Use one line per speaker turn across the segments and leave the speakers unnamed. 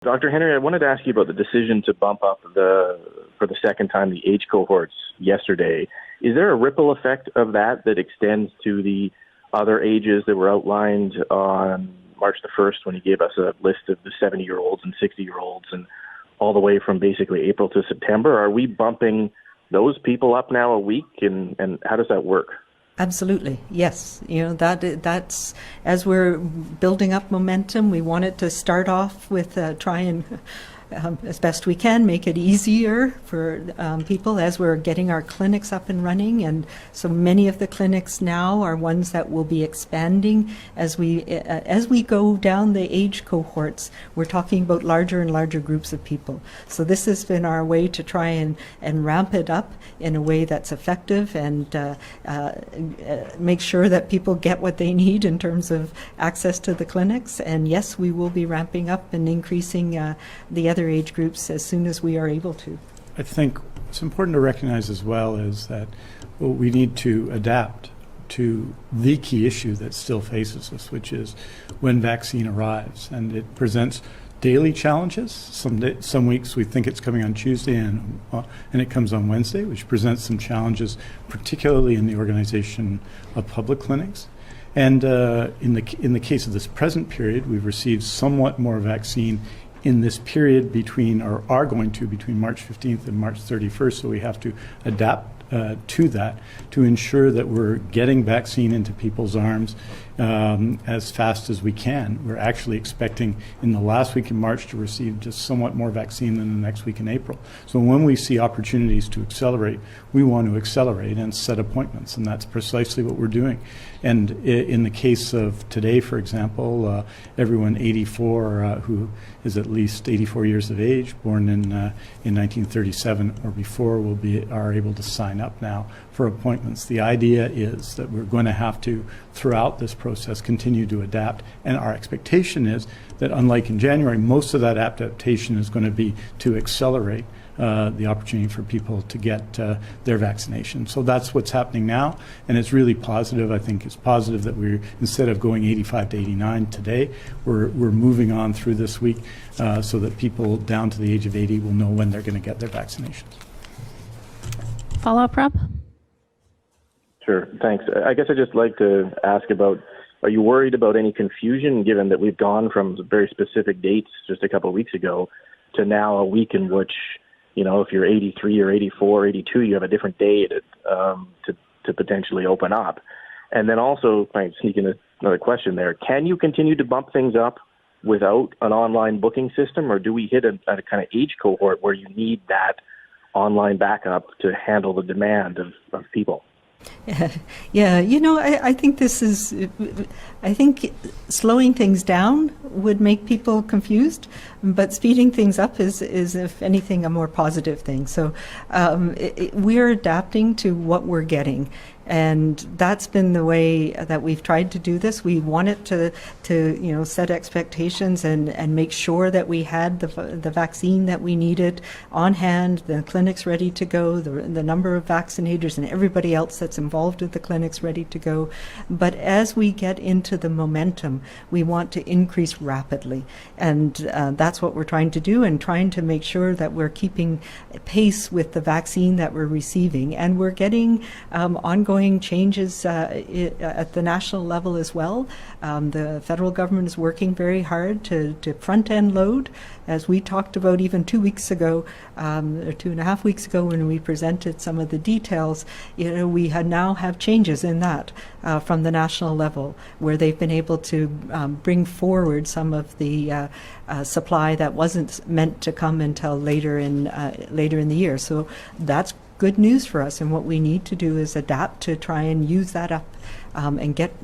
Dr. Henry, I wanted to ask you about the decision to bump up for the second time, the age cohorts yesterday. Is there a ripple effect of that extends to the other ages that were outlined on March the 1st when he gave us a list of the 70-year-olds and 60-year-olds and all the way from basically April to September? Are we bumping those people up now a week, and how does that work?
Absolutely, yes. That's as we're building up momentum, we wanted to start off with try and as best we can make it easier for people as we're getting our clinics up and running. And so many of the clinics now are ones that will be expanding as we go down the age cohorts. We're talking about larger and larger groups of people. So this has been our way to try and ramp it up in a way that's effective and make sure that people get what they need in terms of access to the clinics. And yes, we will be ramping up and increasing the other age groups as soon as we are able to.
I think what's important to recognize as well is that we need to adapt to the key issue that still faces us, which is when vaccine arrives. And it presents daily challenges. Some weeks we think it's coming on Tuesday and it comes on Wednesday, which presents some challenges, particularly in the organization of public clinics. And in the case of this present period, we've received somewhat more vaccine in this period between March 15th and March 31st, so we have to adapt to that to ensure that we're getting vaccine into people's arms as fast as we can. We're actually expecting in the last week in March to receive just somewhat more vaccine than the next week in April. So when we see opportunities to accelerate, we want to accelerate and set appointments, and that's precisely what we're doing. And in the case of today, for example, everyone 84 who is at least 84 years of age, born in 1937 or before, are able to sign up now for appointments. The idea is that we're going to have to, throughout this process, continue to adapt. And our expectation is that, unlike in January, most of that adaptation is going to be to accelerate the opportunity for people to get their vaccination. So that's what's happening now, and it's really positive. I think it's positive that we're, instead of going 85 to 89 today, we're moving on through this week so that people down to the age of 80 will know when they're going to get their vaccinations.
Follow-up, Rob?
Sure, thanks. I guess I'd just like to ask about, are you worried about any confusion given that we've gone from very specific dates just a couple of weeks ago to now a week in which, if you're 83 or 84, 82, you have a different day to potentially open up? And then also, if I can sneak in another question there, can you continue to bump things up without an online booking system, or do we hit a kind of age cohort where you need that online backup to handle the demand of people?
Yeah, I think I think slowing things down would make people confused, but speeding things up is if anything, a more positive thing. So we're adapting to what we're getting. And that's been the way that we've tried to do this. We wanted to set expectations and make sure that we had the vaccine that we needed on hand, the clinics ready to go, the number of vaccinators and everybody else that's involved with the clinics ready to go. But as we get into the momentum, we want to increase rapidly. And that's what we're trying to do, and trying to make sure that we're keeping pace with the vaccine that we're receiving. And we're getting ongoing changes at the national level as well. The federal government is working very hard to front-end load, as we talked about even 2 weeks ago, or 2.5 weeks ago when we presented some of the details. We now have changes in that from the national level, where they've been able to bring forward some of the supply that wasn't meant to come until later in the year. So that's good news for us, and what we need to do is adapt to try and use that up and get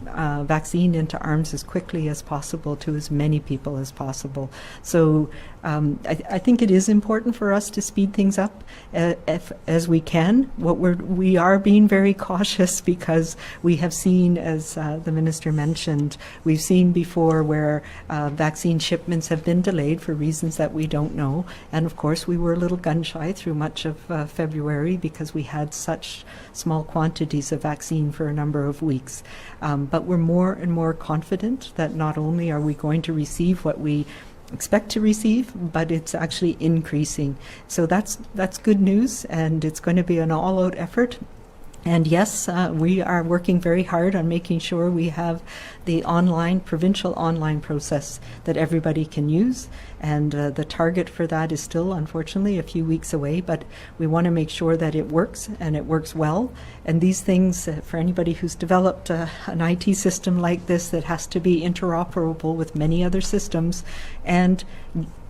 vaccine into arms as quickly as possible to as many people as possible. So I think it is important for us to speed things up as we can. We are being very cautious because we have seen, as the Minister mentioned, we've seen before where vaccine shipments have been delayed for reasons that we don't know. And of course, we were a little gun shy through much of February because we had such small quantities of vaccine for a number of weeks. But we're more and more confident that not only are we going to receive what we expect to receive, but it's actually increasing. So that's good news, and it's going to be an all-out effort. And yes, we are working very hard on making sure we have the provincial online process that everybody can use. And the target for that is still, unfortunately, a few weeks away, but we want to make sure that it works and it works well. And these things, for anybody who's developed an IT system like this that has to be interoperable with many other systems, and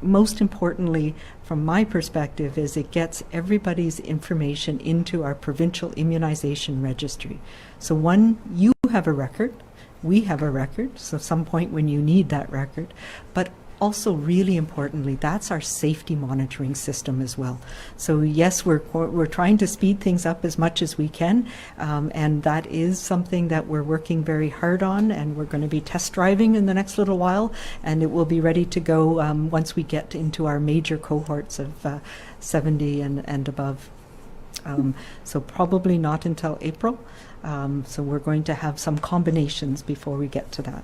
most importantly, from my perspective, is it gets everybody's information into our provincial immunization registry. So you have a record, we have a record, so some point when you need that record, but also really importantly, that's our safety monitoring system as well. So yes, we're trying to speed things up as much as we can, and that is something that we're working very hard on, and we're going to be test driving in the next little while, and it will be ready to go once we get into our major cohorts of 70 and above. So probably not until April. So we're going to have some combinations before we get to that.